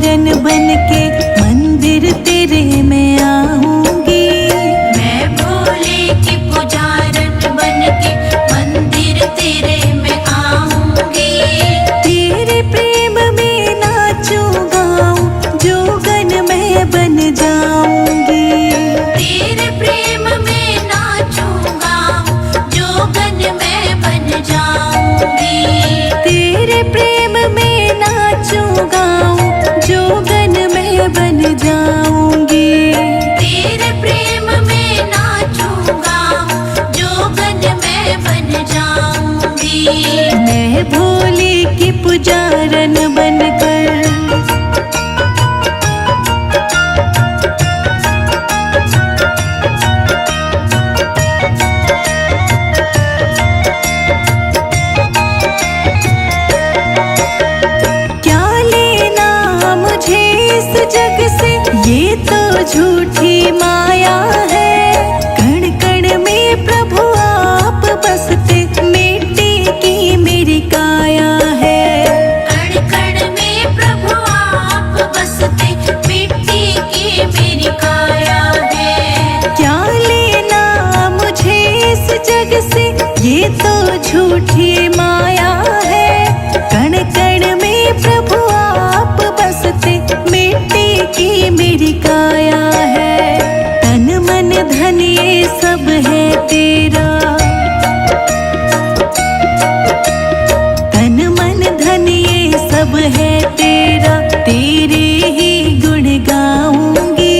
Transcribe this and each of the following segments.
पुजारन बनके मंदिर तेरे में आऊंगी। मैं भोले की पुजारन बनके मंदिर तेरे में आऊंगी। तेरे प्रेम में नाचूं गाऊं जोगन मैं बन जाऊंगी। तेरे प्रेम में नाचूं गाऊं जोगन मैं बन जाऊंगी। तेरे प्रेम में नाचूं गाऊं जोगन मैं बन जाऊंगी। तेरे प्रेम में नाचूं गाऊं जोगन मैं बन जाऊंगी। मैं भोले की पुजारन बनकर क्या लेना मुझे इस जग से, ये तो झूठी माया है। कण कण में प्रभु आप बसते, मिट्टी की मेरी काया है। कण कण में प्रभु आप बसते, मिट्टी की मेरी काया है। क्या लेना मुझे इस जग से, ये तो झूठी माया है। कण कण में प्रभु आप बसते, मिट्टी की मेरी काया है। तन मन धन ये सब है तेरा, तन मन धन ये सब है तेरा। तेरे ही गुण गाऊंगी,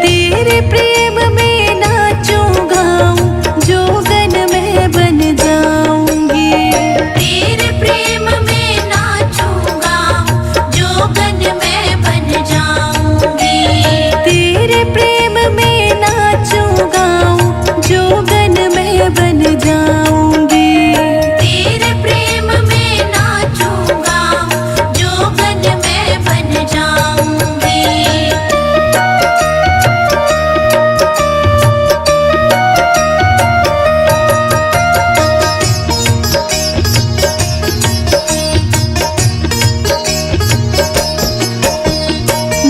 तेरे प्रेम में नाचूं गाऊं जोगन मैं बन जाऊंगी। तेरे प्रेम में नाचूं गाऊं जोगन मैं बन जाऊंगी। तेरे प्रेम में नाचूं गाऊं जोगन मैं बन जाऊंगी। तेरे प्रेम में नाचूं गाऊं जोगन मैं बन जाऊंगी।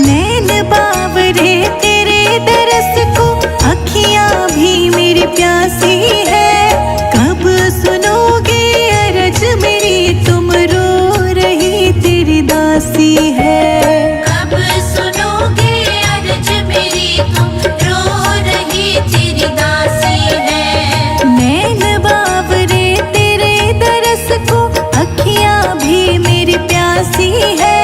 नैन बावरे तेरे दरस को, अखियां भी मेरी प्यासी है। कब सुनोगे अरज मेरी, तुम रो रही तेरी दासी है। कब सुनोगे अर्ज मेरी, तुम रो रही तेरी दासी है। नैन बावरे तेरे दरस को, अखियां भी मेरी प्यासी है।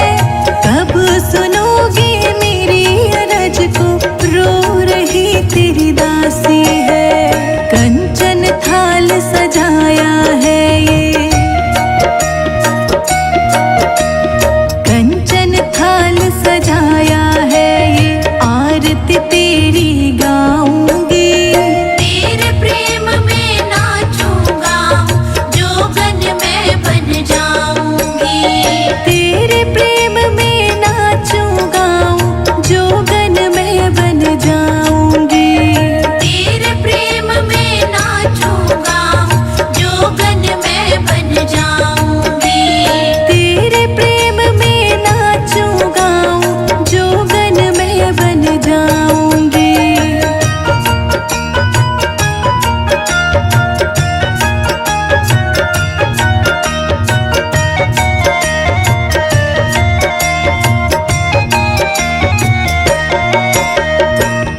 कब सुनोगे मेरी अरज को, रो रही तेरी दासी है। कंचन थाल सजाया है ये, कंचन थाल सजाया है ये। आरती तेरी गाऊंगी, तेरे प्रेम में नाचूं गाऊं जोगन मैं बन जाऊंगी। तेरे प्रेम में नाचूं गाऊं जोगन मैं बन जाऊंगी। तेरे प्रेम में नाचूं गाऊं जोगन मैं बन जाऊंगी। तेरे प्रेम में नाचूं गाऊं जोगन मैं बन जाऊंगी।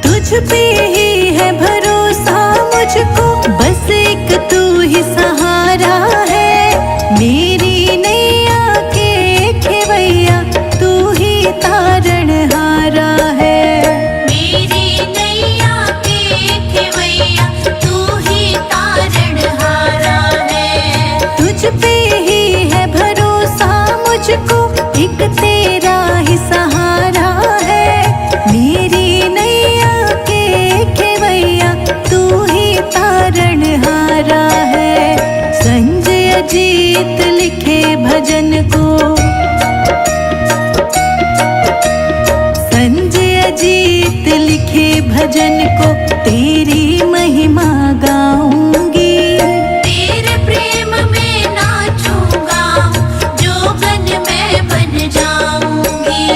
तुझ पे ही है भरोसा मुझको, बस एक तू ही सहारा है। मेरी नैया के खेवैया, तू ही तारणहारा है। मेरी नैया के खेवैया, तू ही तारणहारा है। तुझ पे ही है भरोसा मुझको, एक तेरा ही सहारा है। मेरी नैया के खेवैया, तू ही तारणहारा है। संजय अजीत लिखे भजन को, संजय अजीत लिखे भजन को, तेरी महिमा गाऊंगी। तेरे प्रेम में नाचूं गाऊं जोगन मैं बन जाऊंगी।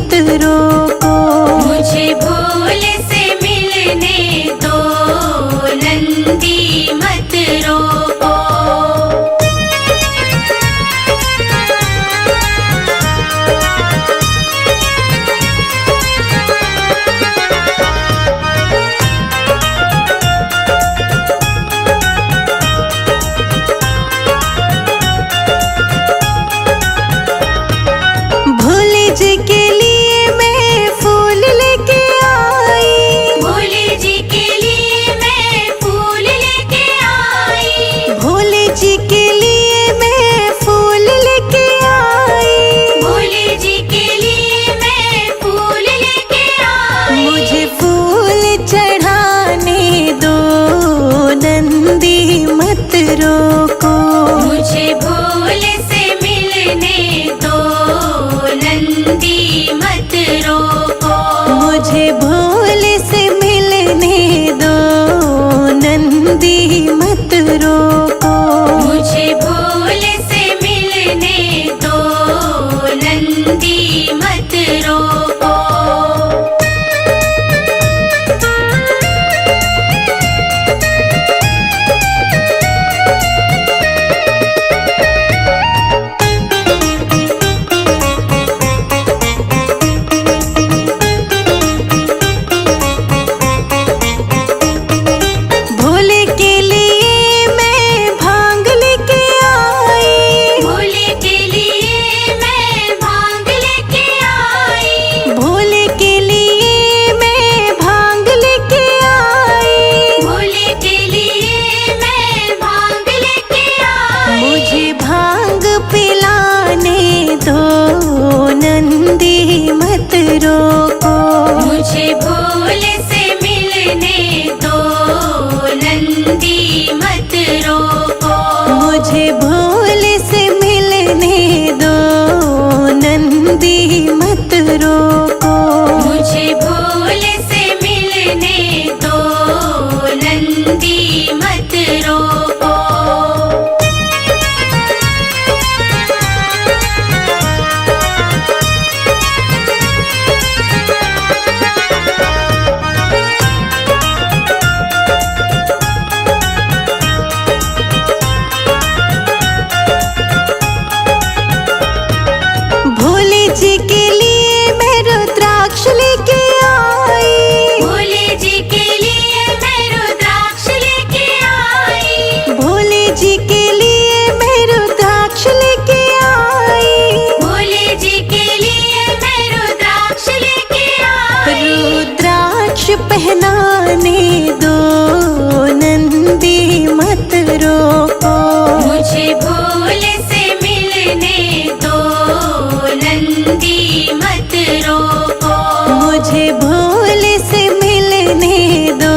मत रोको। मुझे भूल से मिलने दो, नंदी मत रोको। भोले जी के लिए मैं फूल लेके आई, भोले जी के लिए मैं फूल लेके आई, भोले जी के लिए मैं फूल लेके आई। भोले जी के लिए मैं फूल लेके आई। मुझे फूल चढ़ाने दो, नंदी मत रोको। मुझे भूल से मिलने दो, नंदी मत रोको। मुझे भोल से मिलने दो, नंदी मत रोको। मुझे भूल से मिलने दो, नंदी मत रोको। भोले के लिए मैं भांग लेके आई, भोले के लिए मैं भांग लेके आई, भोले के लिए मैं भांग लेके आई। भोले के लिए मैं भांग लेके आई। मुझे भांग पिलाने दो, नंदी मत रोको। मुझे भूल से मिलने दो, नंदी मत रोको। मुझे भोल से मिलने दो, नंदी मत रोको। मुझे भूल से मिलने दो, नंदी मत रोको। भोले जी के लिए मैं रुद्राक्ष लेके आई, भोले जी के लिए मैं रुद्राक्ष लेके आई, भोले जी के लिए मैं रुद्राक्ष लेके आई। भोले जी के लिए मैं रुद्राक्ष लेके आई। रुद्राक्ष पहनाने दो, नंदी मत रोको। मुझे भूल से मिलने दो, नंदी मत रोको। मुझे भोल से मिलने दो,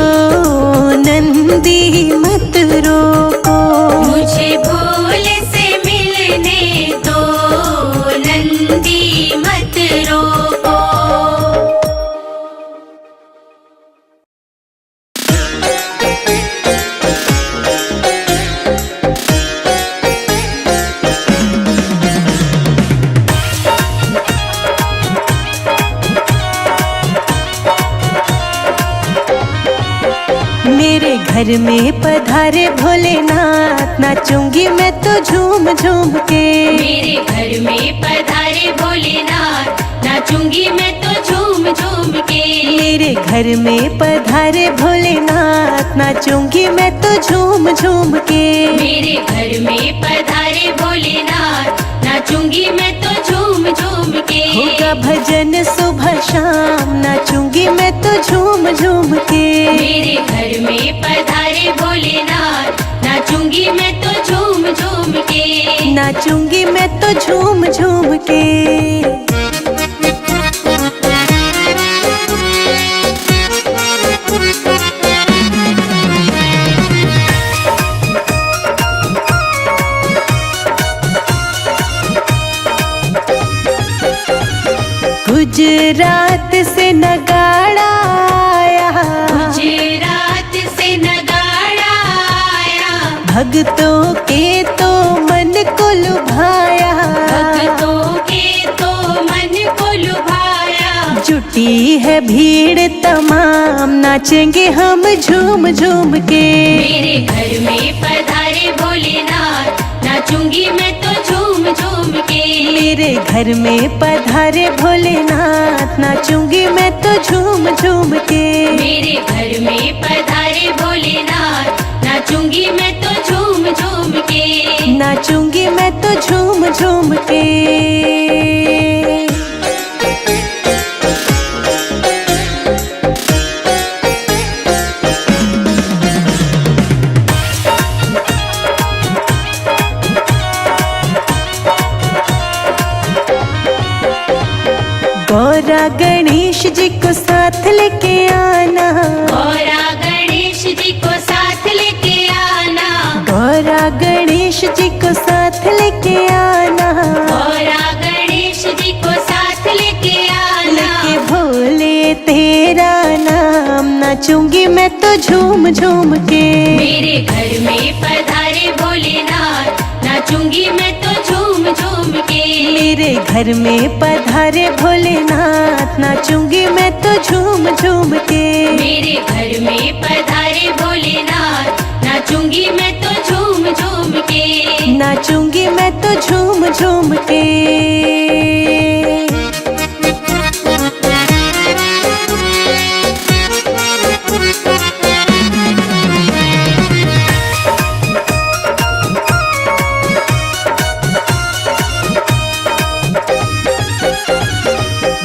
नंदी मत रोको। मुझे भूल से मिलने दो, नंदी मत रोको। मेरे घर में पधारे भोलेनाथ, नाचूंगी मैं तो झूम झूम के। मेरे घर में पधारे भोलेनाथ, नाचूंगी मैं तो झूम झूम के। मेरे घर में पधारे भोलेनाथ, नाचूंगी मैं तो झूम झूम के। मेरे घर में पधारे भोलेनाथ, नाचूंगी मैं तो झूम झूम के। होगा भजन सुबह शाम, नाचूंगी मैं तो झूम झूम के। मेरे घर में पधारे भोलेनाथ, नाचूंगी मैं तो झूम झूम के। नाचूंगी मैं तो झूम झूम के। गुजरात से नगाड़ा आया, गुजरात से नगाड़ा आया। भक्तों के तो मन को लुभाया, भक्तों के तो मन को लुभाया। जुटी है भीड़ तमाम, नाचेंगे हम झूम झूम के। मेरे घर में पधारे भोलेनाथ, नाचूंगी मैं तो झूम झूम के। मेरे घर में पधारे भोलेनाथ, नाचूंगी मैं तो झूम झूम के। मेरे घर में पधारे भोलेनाथ, नाचूंगी मैं तो झूम झूम के। नाचूंगी मैं तो झूम झूम के। गौरा गणेश जी को साथ लेके आना, गौरा गणेश जी को साथ लेके आना। गौरा गणेश जी को साथ लेके आना। गौरा गणेश जी को साथ लेके आना। लेके भोले तेरा नाम, नाचूंगी मैं तो झूम झूम के। मेरे घर में पधारे भोलेनाथ, नाचूंगी मैं तो झूम झूम के। मेरे घर में पधारे भोलेनाथ, नाचूंगी मैं तो झूम झूम के। मेरे घर में पधारे भोलेनाथ, नाचूंगी मैं तो झूम झूम के। नाचूंगी मैं तो झूम झूम के।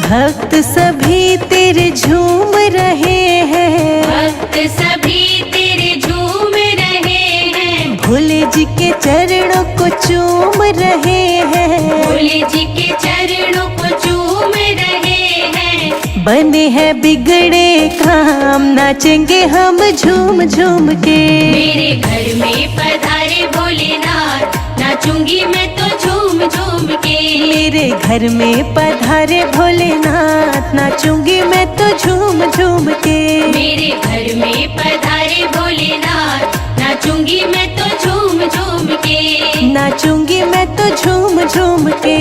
भक्त सभी तेरे झूम रहे हैं, भक्त सभी तेरे झूम रहे हैं। भोले जी के चरणों को चूम रहे हैं। भोले जी के चरणों को चूम रहे हैं। बने हैं बिगड़े काम, नाचेंगे हम झूम झूम के। मेरे घर में पधारे भोलेनाथ, नाचूंगी मैं तो झूम झूम के। मेरे घर में पधारे भोलेनाथ, नाचूंगी मैं तो झूम झूम के। मेरे घर में पधारे भोलेनाथ, नाचूंगी मैं तो झूम झूम के। नाचूंगी मैं तो झूम झूम के।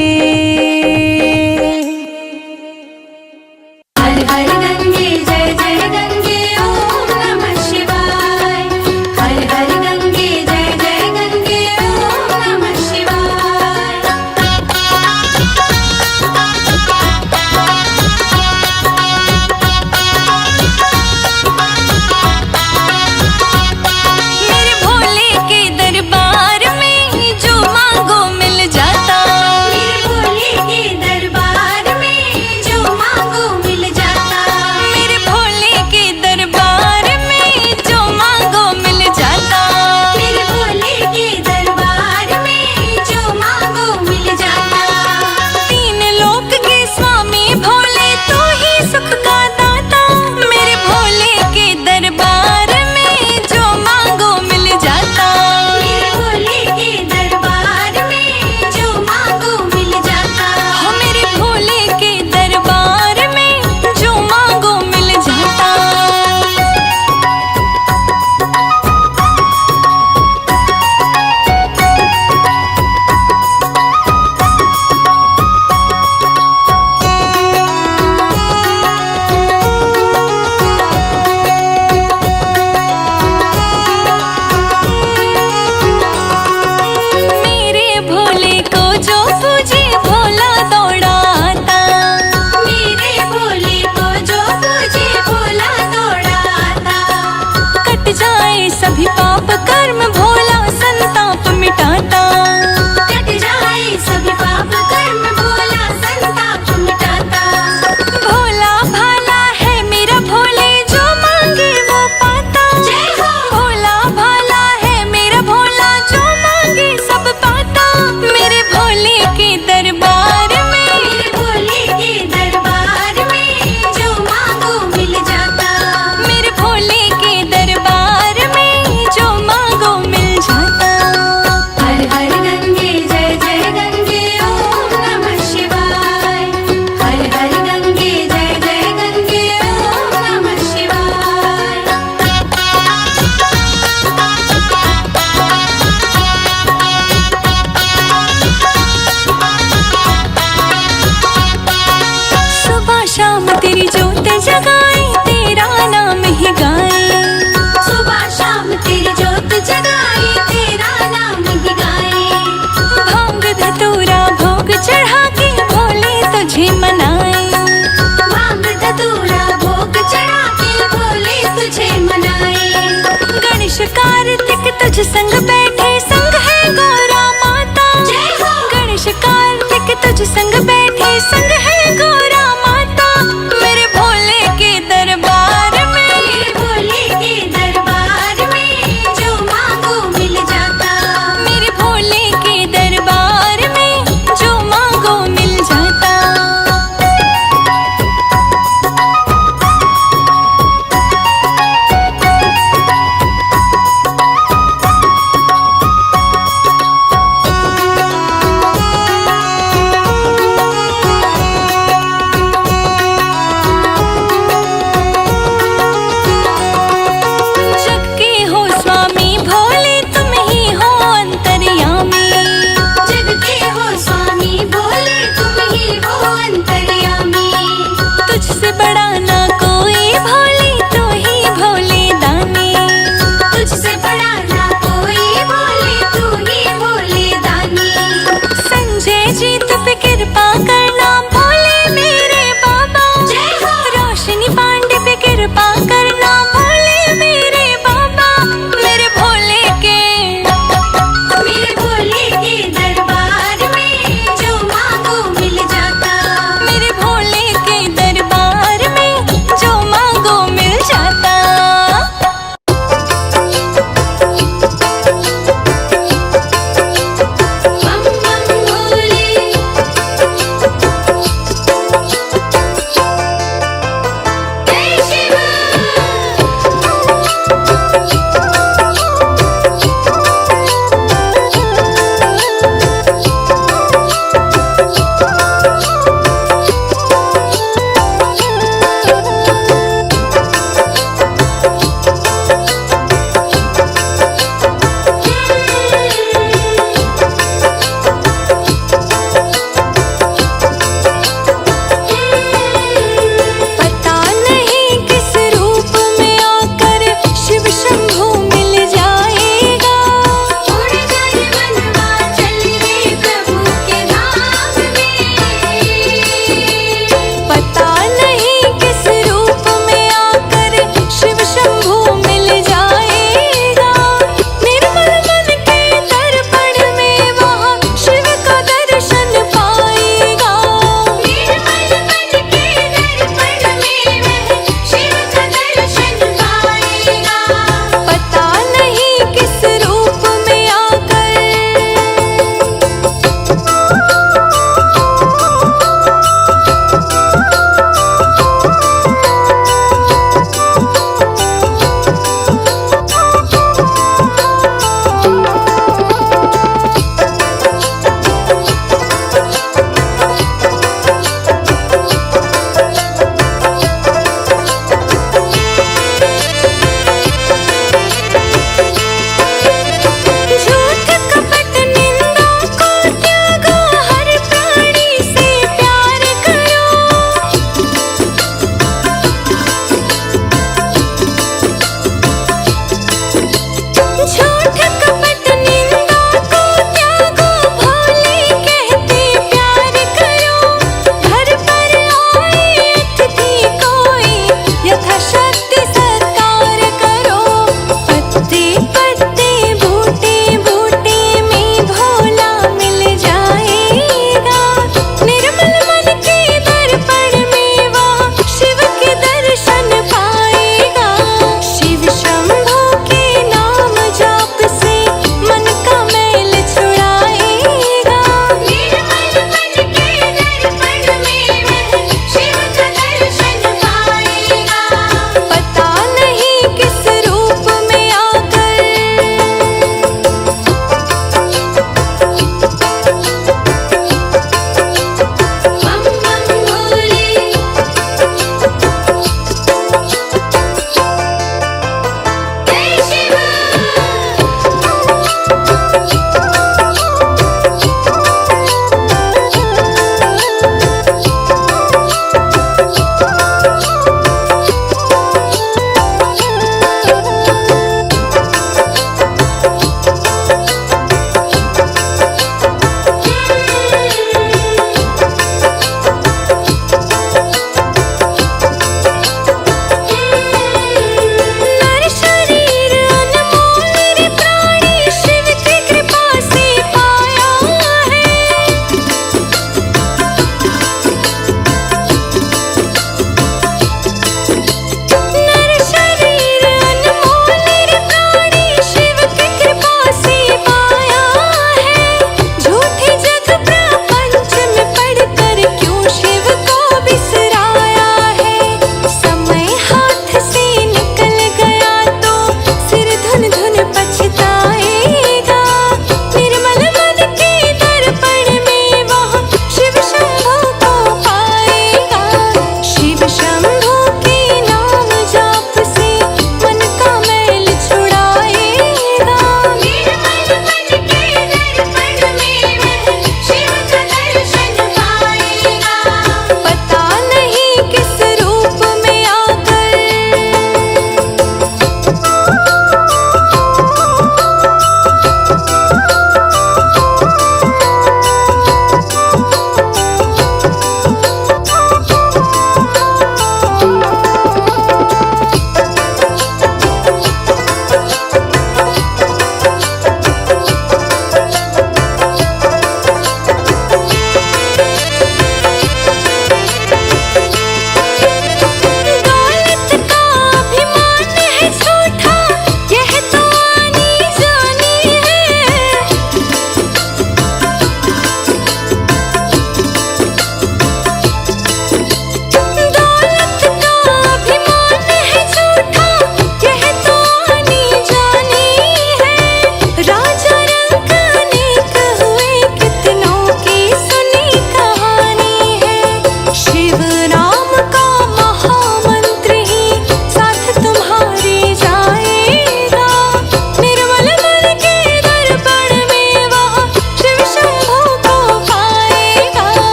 हर हर गंगे जय जय गंगे ओम नमः शिवाय। हर हर गंगे जय जय गंगे ओम नमः शिवाय। मेरे भोले के दरबार में जो मांगो मिल जाता। मेरे भोले के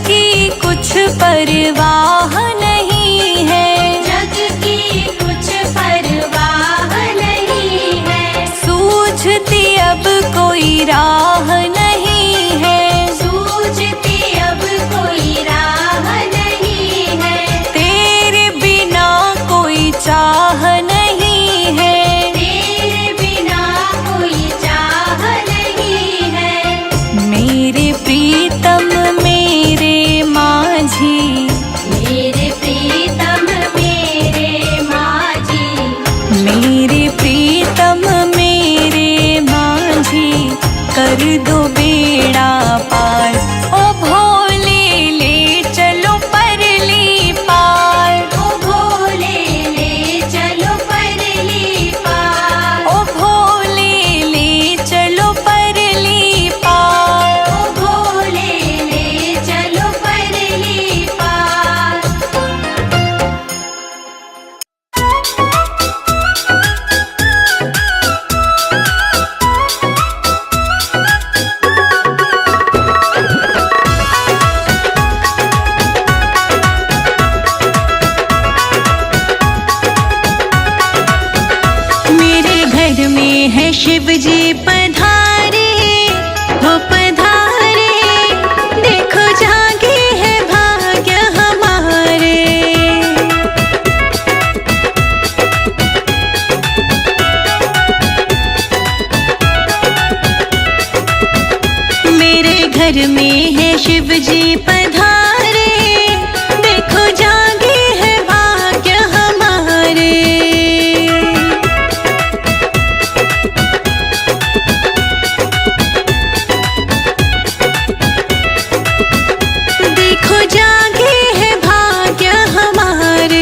की कुछ परवाह नहीं है, जग की कुछ परवाह नहीं है, सूझती अब कोई राह नहीं है, सूझती अब कोई राह नहीं है, तेरे बिना कोई चाह नहीं है, तेरे बिना कोई चाह नहीं है। मेरे प्रीतम मेरे माझी, मेरे प्रीतम मेरे माझी, मेरे प्रीतम मेरे माझी, कर दो बेड़ा पार। ओ भोले ले चलो परली पार, ओ भोले ले चलो परली पार, ओ भोले ले चलो परली पार। ओ भोले ले चलो परली पार। मेरे घर में है शिव जी पधारे, वो पधारे, देखो जागे है भाग्य हमारे। मेरे घर में है शिव जी पधारे, देखो जागे है भाग्य हमारे। देखो जागे है भाग्य हमारे।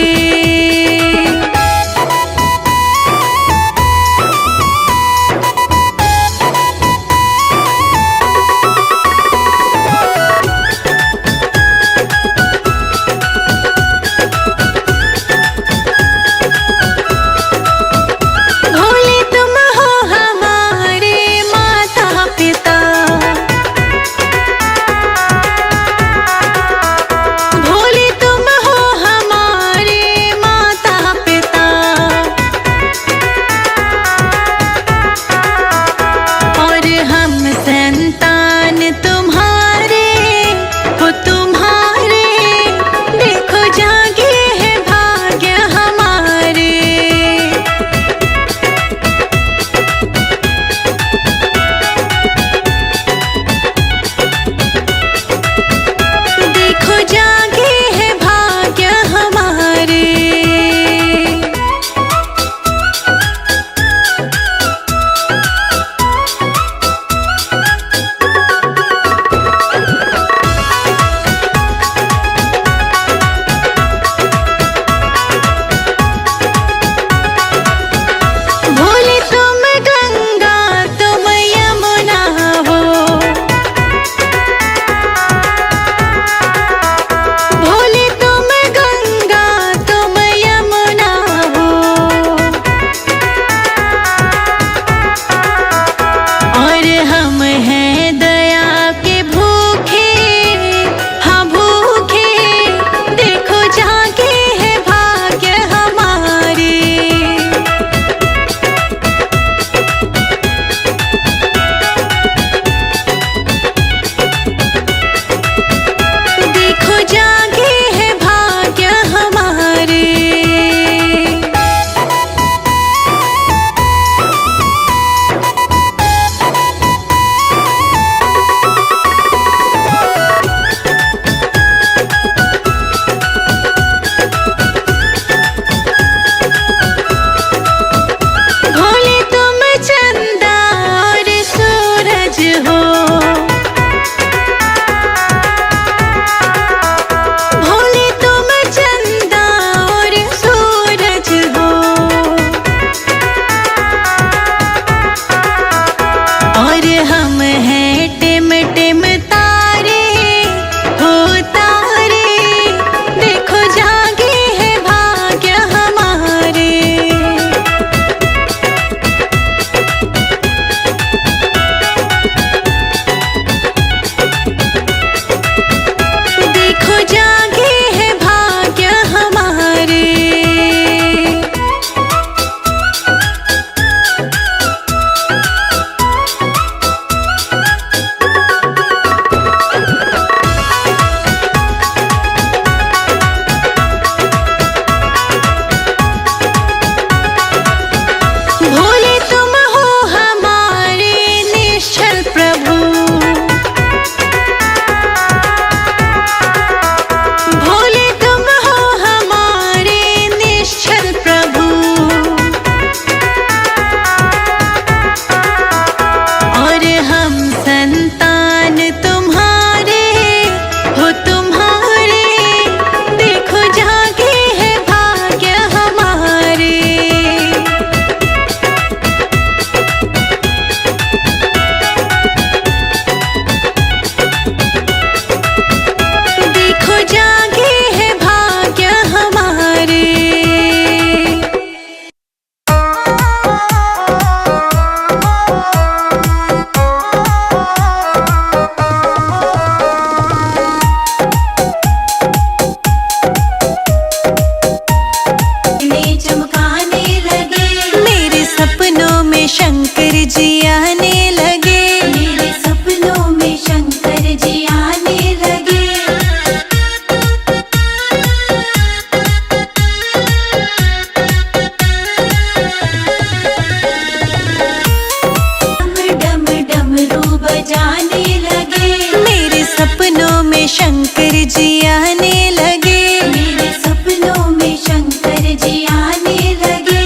शंकर जी आने लगे। मेरे सपनों में शंकर जी आने लगे।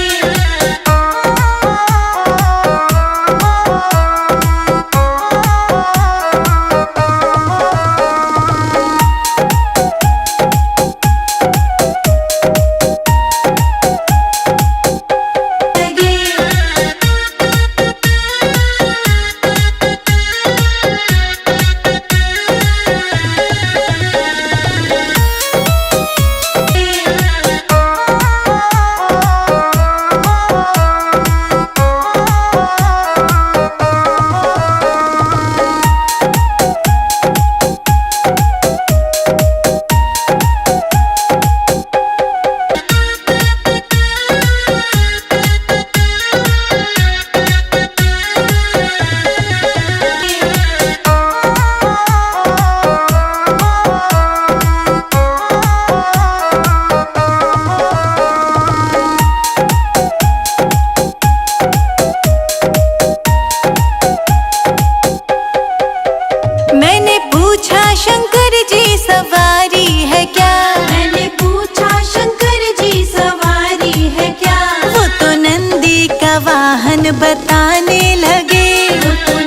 मैंने पूछा शंकर जी सवारी है क्या? मैंने पूछा शंकर जी सवारी है क्या? वो तो नंदी का वाहन बताने लगे। वो तो